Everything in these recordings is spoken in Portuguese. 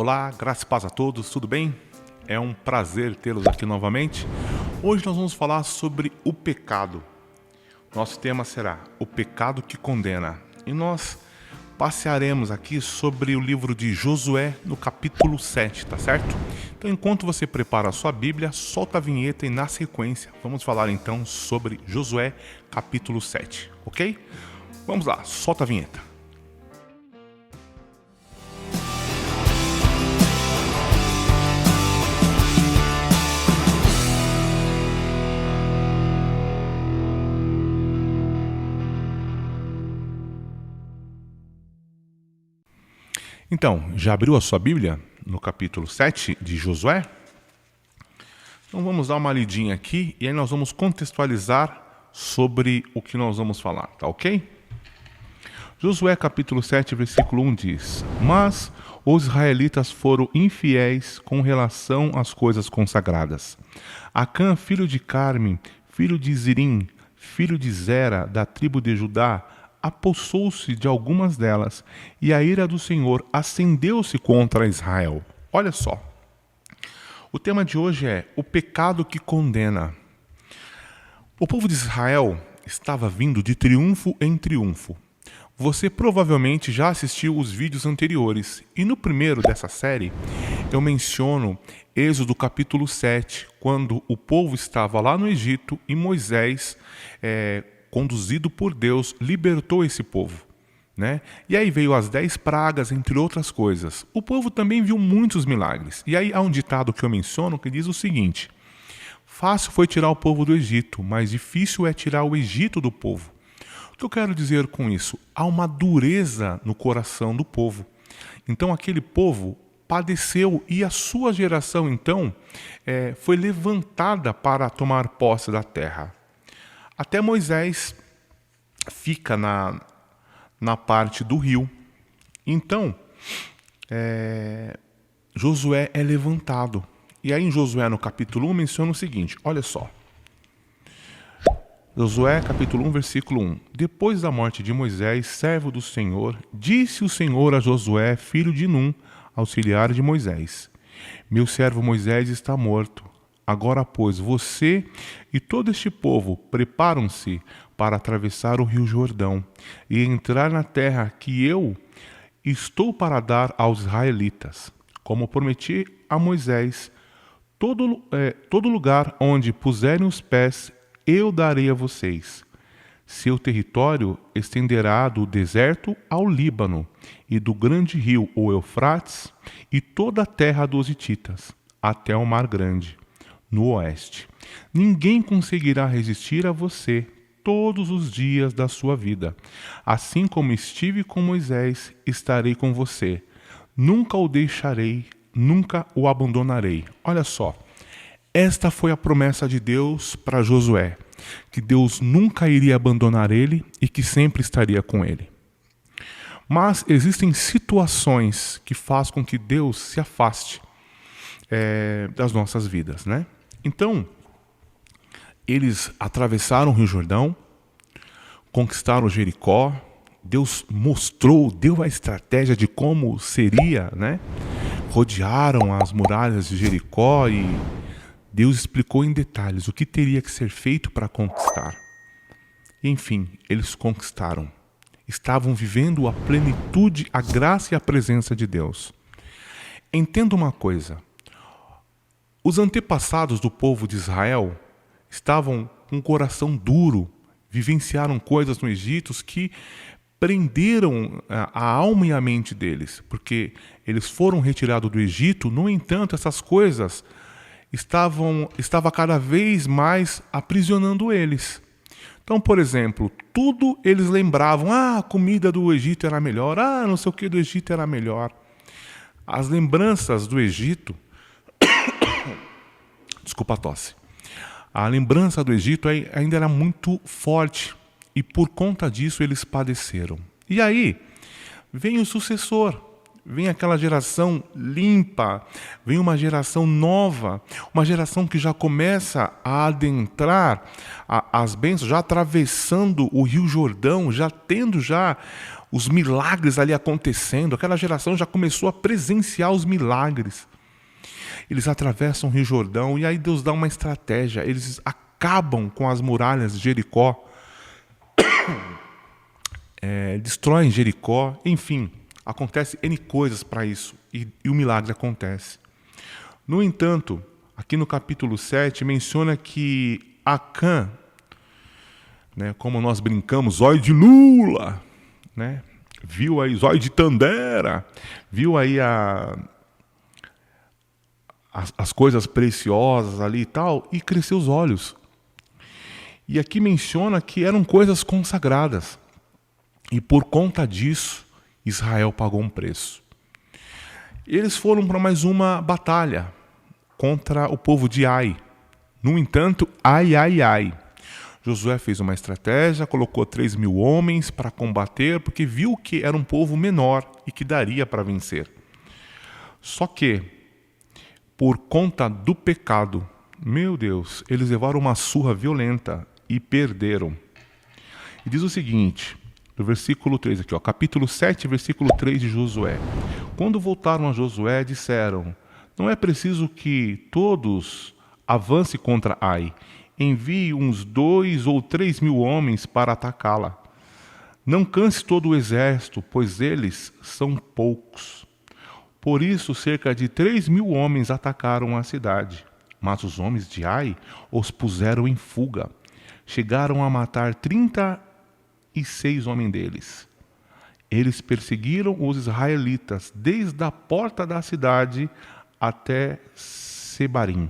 Olá, graça e paz a todos, tudo bem? É um prazer tê-los aqui novamente. Hoje nós vamos falar sobre o pecado. Nosso tema será o pecado que condena. E nós passearemos aqui sobre o livro de Josué no capítulo 7, tá certo? Então, enquanto você prepara a sua Bíblia, solta a vinheta e na sequência vamos falar então sobre Josué capítulo 7, ok? Vamos lá, solta a vinheta. Então, já abriu a sua Bíblia no capítulo 7 de Josué? Então vamos dar uma lidinha aqui e aí nós vamos contextualizar sobre o que nós vamos falar, tá ok? Josué capítulo 7, versículo 1 diz: Mas os israelitas foram infiéis com relação às coisas consagradas. Acã, filho de Carme, filho de Zirim, filho de Zera, da tribo de Judá, apossou-se de algumas delas, e a ira do Senhor acendeu-se contra Israel. Olha só. O tema de hoje é o pecado que condena. O povo de Israel estava vindo de triunfo em triunfo. Você provavelmente já assistiu os vídeos anteriores, e no primeiro dessa série eu menciono Êxodo capítulo 7, quando o povo estava lá no Egito e Moisés, conduzido por Deus, libertou esse povo, né? E aí veio as 10 pragas, entre outras coisas. O povo também viu muitos milagres. E aí há um ditado que eu menciono que diz o seguinte: fácil foi tirar o povo do Egito, mas difícil é tirar o Egito do povo. O que eu quero dizer com isso? Há uma dureza no coração do povo. Então aquele povo padeceu e a sua geração então foi levantada para tomar posse da terra. Até Moisés fica na parte do rio. Então, Josué é levantado. E aí em Josué, no capítulo 1, menciona o seguinte, olha só. Josué, capítulo 1, versículo 1. Depois da morte de Moisés, servo do Senhor, disse o Senhor a Josué, filho de Num, auxiliar de Moisés: Meu servo Moisés está morto. Agora, pois, você e todo este povo preparam-se para atravessar o rio Jordão e entrar na terra que eu estou para dar aos israelitas. Como prometi a Moisés, todo lugar onde puserem os pés, eu darei a vocês. Seu território estenderá do deserto ao Líbano e do grande rio, o Eufrates, e toda a terra dos hititas, até o Mar Grande, no oeste. Ninguém conseguirá resistir a você todos os dias da sua vida. Assim como estive com Moisés, estarei com você. Nunca o deixarei, nunca o abandonarei. Olha só, esta foi a promessa de Deus para Josué, que Deus nunca iria abandonar ele e que sempre estaria com ele. Mas existem situações que fazem com que Deus se afaste das nossas vidas, né? Então, eles atravessaram o Rio Jordão, conquistaram Jericó, Deus deu a estratégia de como seria, né? Rodearam as muralhas de Jericó e Deus explicou em detalhes o que teria que ser feito para conquistar. Enfim, eles conquistaram. Estavam vivendo a plenitude, a graça e a presença de Deus. Entenda uma coisa. Os antepassados do povo de Israel estavam com o coração duro, vivenciaram coisas no Egito que prenderam a alma e a mente deles, porque eles foram retirados do Egito. No entanto, essas coisas estava cada vez mais aprisionando eles. Então, por exemplo, tudo eles lembravam, a comida do Egito era melhor, não sei o que do Egito era melhor. As lembranças do Egito, desculpa a tosse, a lembrança do Egito ainda era muito forte e por conta disso eles padeceram. E aí vem o sucessor, vem aquela geração limpa, vem uma geração nova, uma geração que já começa a adentrar as bênçãos, já atravessando o Rio Jordão, já tendo já os milagres ali acontecendo. Aquela geração já começou a presenciar os milagres. Eles atravessam o Rio Jordão e aí Deus dá uma estratégia. Eles acabam com as muralhas de Jericó, destroem Jericó, enfim, acontece N coisas para isso e o milagre acontece. No entanto, aqui no capítulo 7 menciona que Acã, né, como nós brincamos, zóio de Lula, né, viu aí, zóio de Tandera, viu aí as coisas preciosas ali e tal, e cresceu os olhos. E aqui menciona que eram coisas consagradas. E por conta disso, Israel pagou um preço. Eles foram para mais uma batalha contra o povo de Ai. No entanto, ai. Josué fez uma estratégia, colocou 3.000 homens para combater, porque viu que era um povo menor e que daria para vencer. Só que, por conta do pecado, meu Deus, eles levaram uma surra violenta e perderam. E diz o seguinte, no versículo 3 aqui, capítulo 7, versículo 3 de Josué. Quando voltaram a Josué, disseram: não é preciso que todos avancem contra Ai. Envie uns 2 ou 3.000 homens para atacá-la. Não canse todo o exército, pois eles são poucos. Por isso, cerca de 3.000 homens atacaram a cidade. Mas os homens de Ai os puseram em fuga. Chegaram a matar 36 homens deles. Eles perseguiram os israelitas desde a porta da cidade até Sebarim.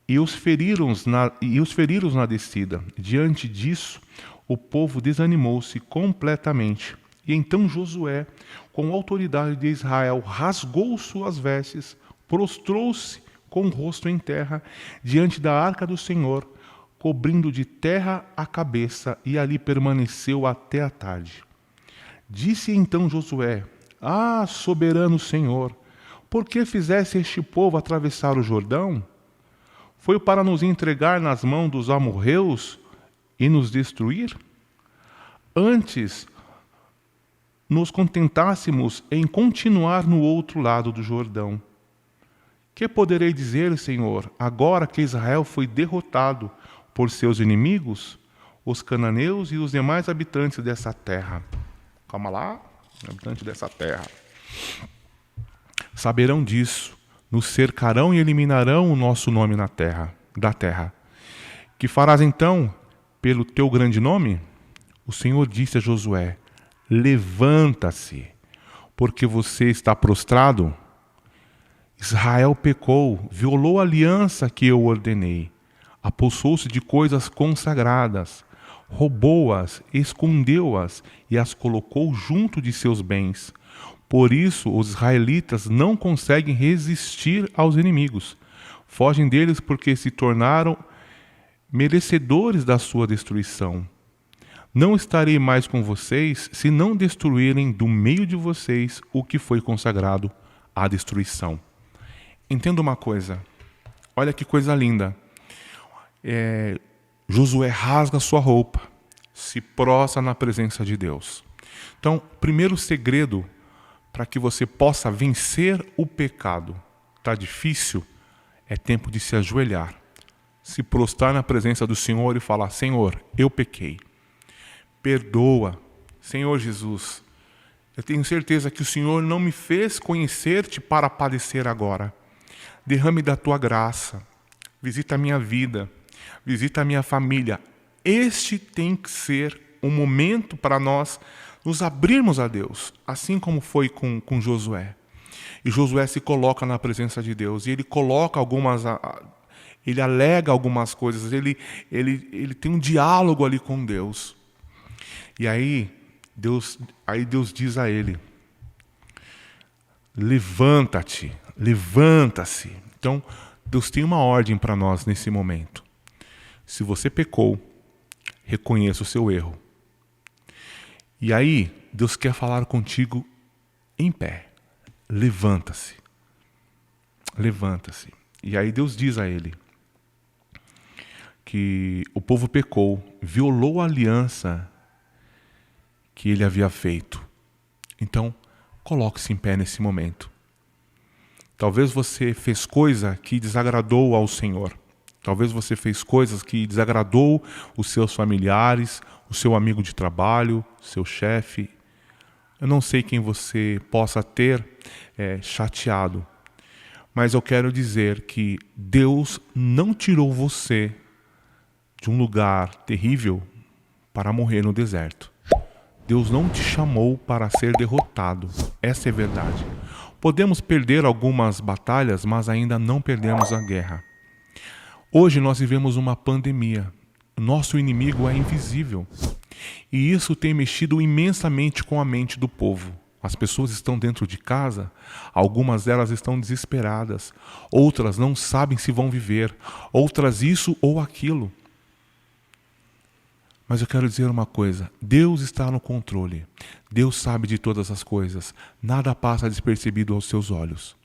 E os feriram na descida. Diante disso, o povo desanimou-se completamente. E então Josué, com a autoridade de Israel, rasgou suas vestes, prostrou-se com o rosto em terra diante da arca do Senhor, cobrindo de terra a cabeça, e ali permaneceu até a tarde. Disse então Josué: ah, soberano Senhor, por que fizesse este povo atravessar o Jordão? Foi para nos entregar nas mãos dos amorreus e nos destruir? Antes, nos contentássemos em continuar no outro lado do Jordão. Que poderei dizer, Senhor, agora que Israel foi derrotado por seus inimigos, os cananeus e os demais habitantes dessa terra? Calma lá, habitantes dessa terra. Saberão disso, nos cercarão e eliminarão o nosso nome da terra. Que farás então pelo teu grande nome? O Senhor disse a Josué: levanta-se, porque você está prostrado. Israel pecou, violou a aliança que eu ordenei, apossou-se de coisas consagradas, roubou-as, escondeu-as e as colocou junto de seus bens. Por isso, os israelitas não conseguem resistir aos inimigos. Fogem deles porque se tornaram merecedores da sua destruição. Não estarei mais com vocês se não destruírem do meio de vocês o que foi consagrado à destruição. Entenda uma coisa. Olha que coisa linda. Josué rasga sua roupa, se prostra na presença de Deus. Então, o primeiro segredo para que você possa vencer o pecado, está difícil, é tempo de se ajoelhar, se prostrar na presença do Senhor e falar: Senhor, eu pequei, perdoa, Senhor Jesus, eu tenho certeza que o Senhor não me fez conhecer-te para padecer agora. Derrame da tua graça, visita a minha vida, visita a minha família. Este tem que ser um momento para nós nos abrirmos a Deus, assim como foi com Josué. E Josué se coloca na presença de Deus, e ele coloca ele alega algumas coisas, ele tem um diálogo ali com Deus. E aí Deus diz a ele: levanta-te, levanta-se. Então, Deus tem uma ordem para nós nesse momento. Se você pecou, reconheça o seu erro. E aí, Deus quer falar contigo em pé, levanta-se, levanta-se. E aí Deus diz a ele que o povo pecou, violou a aliança que ele havia feito. Então, coloque-se em pé nesse momento. Talvez você fez coisa que desagradou ao Senhor. Talvez você fez coisas que desagradou os seus familiares, o seu amigo de trabalho, seu chefe. Eu não sei quem você possa ter chateado, mas eu quero dizer que Deus não tirou você de um lugar terrível para morrer no deserto. Deus não te chamou para ser derrotado. Essa é a verdade. Podemos perder algumas batalhas, mas ainda não perdemos a guerra. Hoje nós vivemos uma pandemia. Nosso inimigo é invisível. E isso tem mexido imensamente com a mente do povo. As pessoas estão dentro de casa, algumas delas estão desesperadas, outras não sabem se vão viver, outras isso ou aquilo. Mas eu quero dizer uma coisa, Deus está no controle. Deus sabe de todas as coisas. Nada passa despercebido aos seus olhos.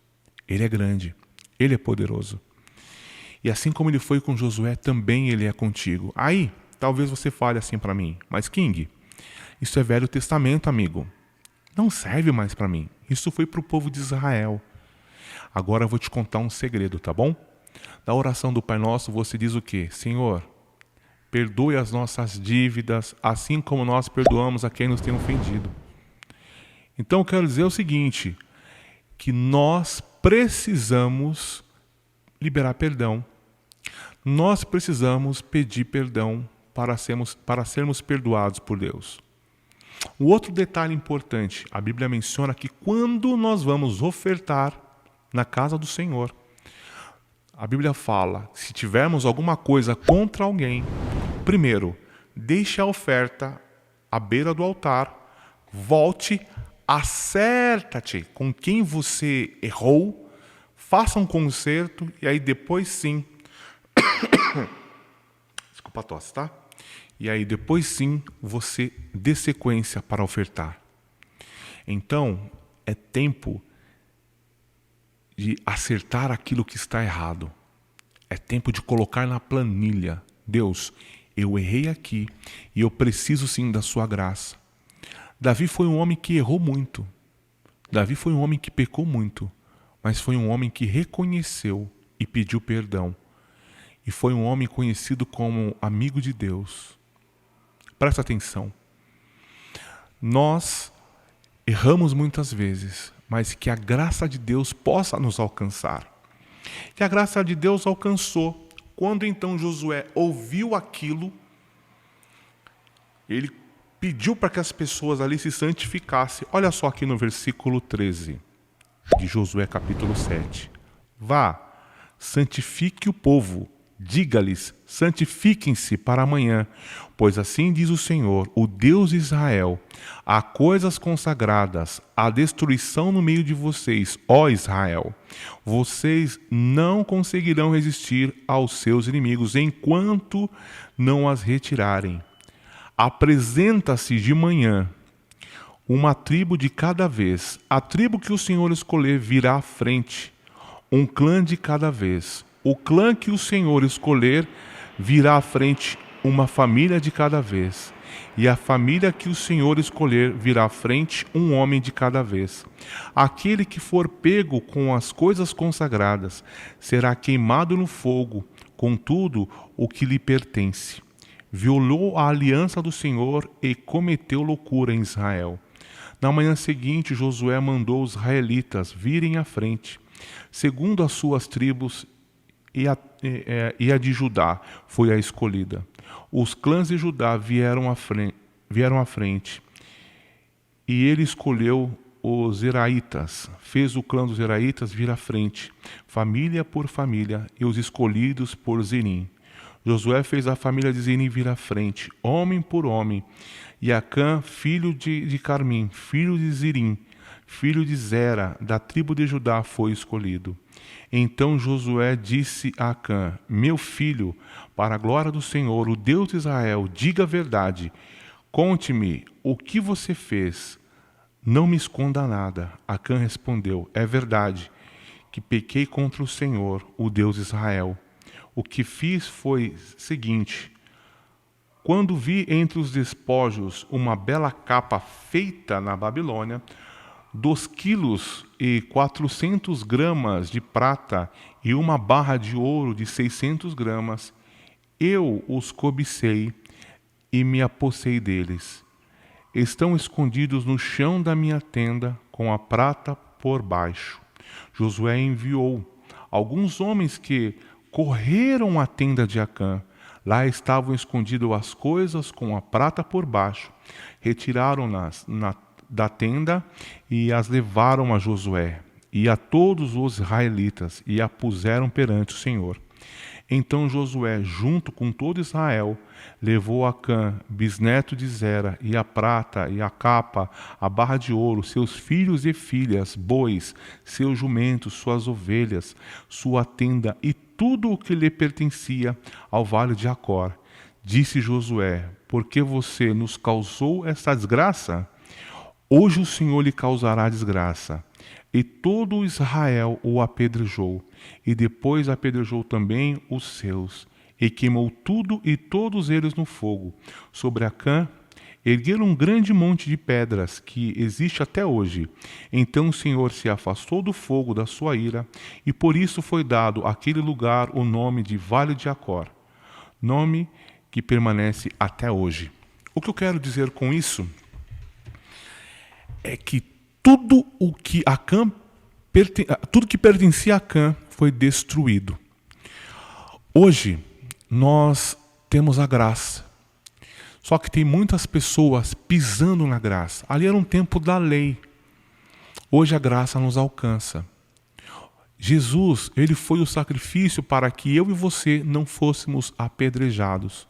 Ele é grande, Ele é poderoso. E assim como Ele foi com Josué, também Ele é contigo. Aí, talvez você fale assim para mim, mas King, isso é Velho Testamento, amigo. Não serve mais para mim. Isso foi para o povo de Israel. Agora eu vou te contar um segredo, tá bom? Na oração do Pai Nosso você diz o quê? Senhor, perdoe as nossas dívidas, assim como nós perdoamos a quem nos tem ofendido. Então eu quero dizer o seguinte, que nós precisamos liberar perdão. Nós precisamos pedir perdão para sermos perdoados por Deus. Um outro detalhe importante, a Bíblia menciona que quando nós vamos ofertar na casa do Senhor, a Bíblia fala, se tivermos alguma coisa contra alguém, primeiro, deixe a oferta à beira do altar, volte, acerta-te com quem você errou, faça um conserto e aí depois sim, desculpa a tosse, tá? E aí depois sim você dê sequência para ofertar. Então, é tempo de acertar aquilo que está errado. É tempo de colocar na planilha, Deus, eu errei aqui e eu preciso sim da sua graça. Davi foi um homem que errou muito. Davi foi um homem que pecou muito, mas foi um homem que reconheceu e pediu perdão. E foi um homem conhecido como amigo de Deus. Presta atenção. Nós erramos muitas vezes, mas que a graça de Deus possa nos alcançar. E a graça de Deus alcançou. Quando então Josué ouviu aquilo, ele pediu para que as pessoas ali se santificassem. Olha só aqui no versículo 13 de Josué capítulo 7. Vá, santifique o povo. Diga-lhes, santifiquem-se para amanhã, pois assim diz o Senhor, o Deus de Israel, há coisas consagradas, há destruição no meio de vocês, ó Israel. Vocês não conseguirão resistir aos seus inimigos enquanto não as retirarem. Apresenta-se de manhã uma tribo de cada vez. A tribo que o Senhor escolher virá à frente, um clã de cada vez. O clã que o Senhor escolher virá à frente, uma família de cada vez. E a família que o Senhor escolher virá à frente, um homem de cada vez. Aquele que for pego com as coisas consagradas será queimado no fogo, com tudo o que lhe pertence. Violou a aliança do Senhor e cometeu loucura em Israel. Na manhã seguinte, Josué mandou os israelitas virem à frente, segundo as suas tribos, e a de Judá foi a escolhida. Os clãs de Judá vieram à frente, e ele escolheu os Zeraitas, fez o clã dos Zeraitas vir à frente, família por família, e os escolhidos por Zerim. Josué fez a família de Zerim vir à frente, homem por homem, e Acã, filho de Carmim, filho de Zerim, filho de Zera, da tribo de Judá, foi escolhido. Então Josué disse a Acã, meu filho, para a glória do Senhor, o Deus de Israel, diga a verdade. Conte-me o que você fez. Não me esconda nada. Acã respondeu: é verdade que pequei contra o Senhor, o Deus de Israel. O que fiz foi seguinte: quando vi entre os despojos uma bela capa feita na Babilônia, 2,4 kg de prata e uma barra de ouro de 600 gramas, eu os cobicei e me apossei deles. Estão escondidos no chão da minha tenda, com a prata por baixo. Josué enviou alguns homens que correram à tenda de Acã. Lá estavam escondidas as coisas com a prata por baixo. Retiraram-nas da tenda e as levaram a Josué e a todos os israelitas e a puseram perante o Senhor. Então Josué, junto com todo Israel, levou Acã, bisneto de Zera, e a prata, e a capa, a barra de ouro, seus filhos e filhas, bois, seus jumentos, suas ovelhas, sua tenda e tudo o que lhe pertencia ao vale de Acor. Disse Josué: por que você nos causou esta desgraça? Hoje o Senhor lhe causará desgraça. E todo Israel o apedrejou, e depois apedrejou também os seus, e queimou tudo e todos eles no fogo. Sobre Acã ergueram um grande monte de pedras, que existe até hoje. Então o Senhor se afastou do fogo da sua ira, e por isso foi dado àquele lugar o nome de Vale de Acor, nome que permanece até hoje. O que eu quero dizer com isso é que tudo que pertencia a Acã foi destruído. Hoje nós temos a graça. Só que tem muitas pessoas pisando na graça. Ali era um tempo da lei. Hoje a graça nos alcança. Jesus, ele foi o sacrifício para que eu e você não fôssemos apedrejados.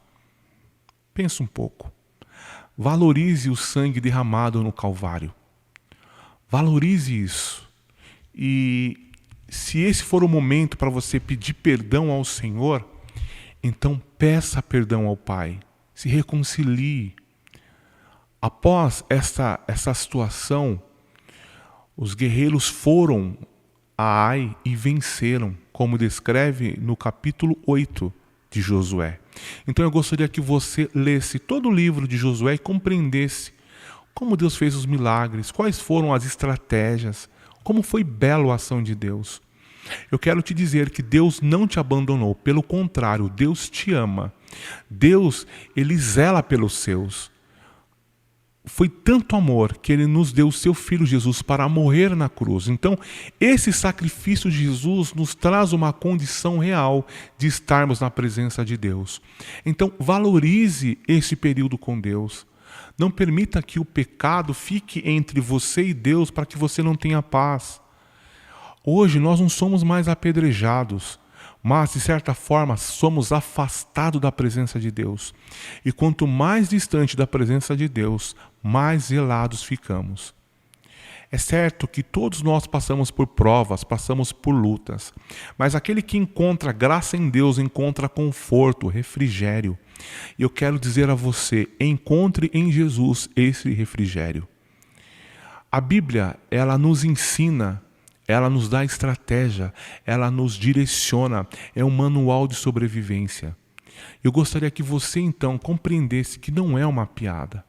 Pensa um pouco. Valorize o sangue derramado no Calvário. Valorize isso. E se esse for o momento para você pedir perdão ao Senhor, então peça perdão ao Pai. Se reconcilie. Após essa situação, os guerreiros foram a Ai e venceram, como descreve no capítulo 8 de Josué. Então eu gostaria que você lesse todo o livro de Josué e compreendesse como Deus fez os milagres, quais foram as estratégias, como foi bela a ação de Deus. Eu quero te dizer que Deus não te abandonou, pelo contrário, Deus te ama. Deus, ele zela pelos seus. Foi tanto amor que ele nos deu o seu Filho Jesus para morrer na cruz. Então, esse sacrifício de Jesus nos traz uma condição real de estarmos na presença de Deus. Então, valorize esse período com Deus. Não permita que o pecado fique entre você e Deus para que você não tenha paz. Hoje nós não somos mais apedrejados, mas de certa forma somos afastados da presença de Deus. E quanto mais distante da presença de Deus, mais zelados ficamos. É certo que todos nós passamos por provas, passamos por lutas, mas aquele que encontra graça em Deus encontra conforto, refrigério. E eu quero dizer a você, encontre em Jesus esse refrigério. A Bíblia, ela nos ensina, ela nos dá estratégia, ela nos direciona, é um manual de sobrevivência. Eu gostaria que você então compreendesse que não é uma piada.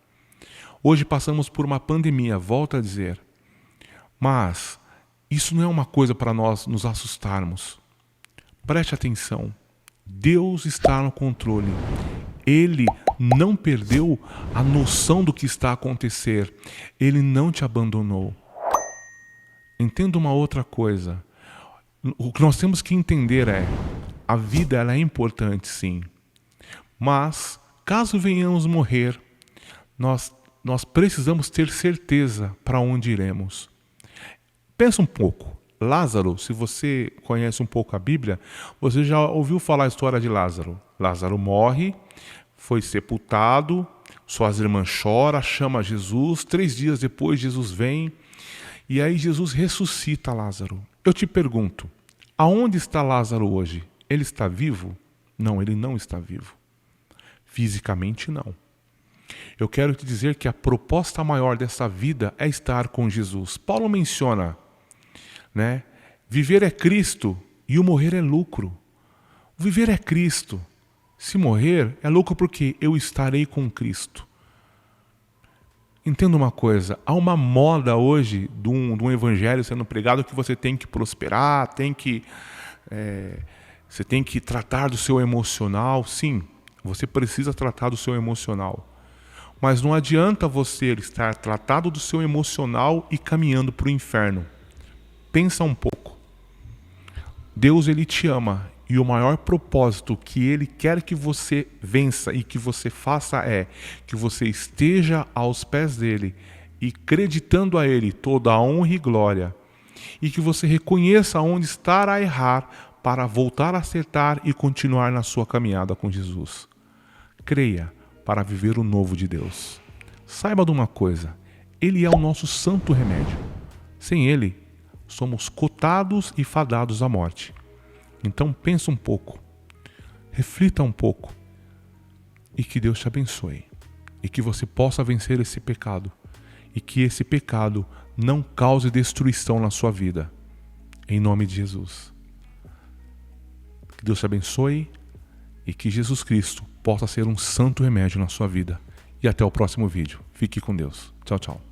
Hoje passamos por uma pandemia, volto a dizer, mas isso não é uma coisa para nós nos assustarmos. Preste atenção, Deus está no controle. Ele não perdeu a noção do que está a acontecer. Ele não te abandonou. Entenda uma outra coisa. O que nós temos que entender é, a vida ela é importante sim, mas caso venhamos morrer, nós precisamos ter certeza para onde iremos. Pensa um pouco. Lázaro, se você conhece um pouco a Bíblia, você já ouviu falar a história de Lázaro. Lázaro morre, foi sepultado, suas irmãs choram, chama Jesus, 3 dias depois Jesus vem, e aí Jesus ressuscita Lázaro. Eu te pergunto, aonde está Lázaro hoje? Ele está vivo? Não, ele não está vivo. Fisicamente não. Eu quero te dizer que a proposta maior dessa vida é estar com Jesus. Paulo menciona, né? Viver é Cristo e o morrer é lucro. O viver é Cristo. Se morrer é lucro porque eu estarei com Cristo. Entenda uma coisa, há uma moda hoje de um evangelho sendo pregado que você tem que prosperar, você tem que tratar do seu emocional. Sim, você precisa tratar do seu emocional. Mas não adianta você estar tratado do seu emocional e caminhando para o inferno. Pensa um pouco. Deus, ele te ama. E o maior propósito que Ele quer que você vença e que você faça é que você esteja aos pés dEle e acreditando a Ele toda a honra e glória. E que você reconheça onde está a errar para voltar a acertar e continuar na sua caminhada com Jesus. Creia para viver o novo de Deus. Saiba de uma coisa, Ele é o nosso santo remédio. Sem Ele, somos cotados e fadados à morte. Então pensa um pouco, reflita um pouco e que Deus te abençoe e que você possa vencer esse pecado e que esse pecado não cause destruição na sua vida, em nome de Jesus. Que Deus te abençoe e que Jesus Cristo possa ser um santo remédio na sua vida. E até o próximo vídeo. Fique com Deus. Tchau, tchau.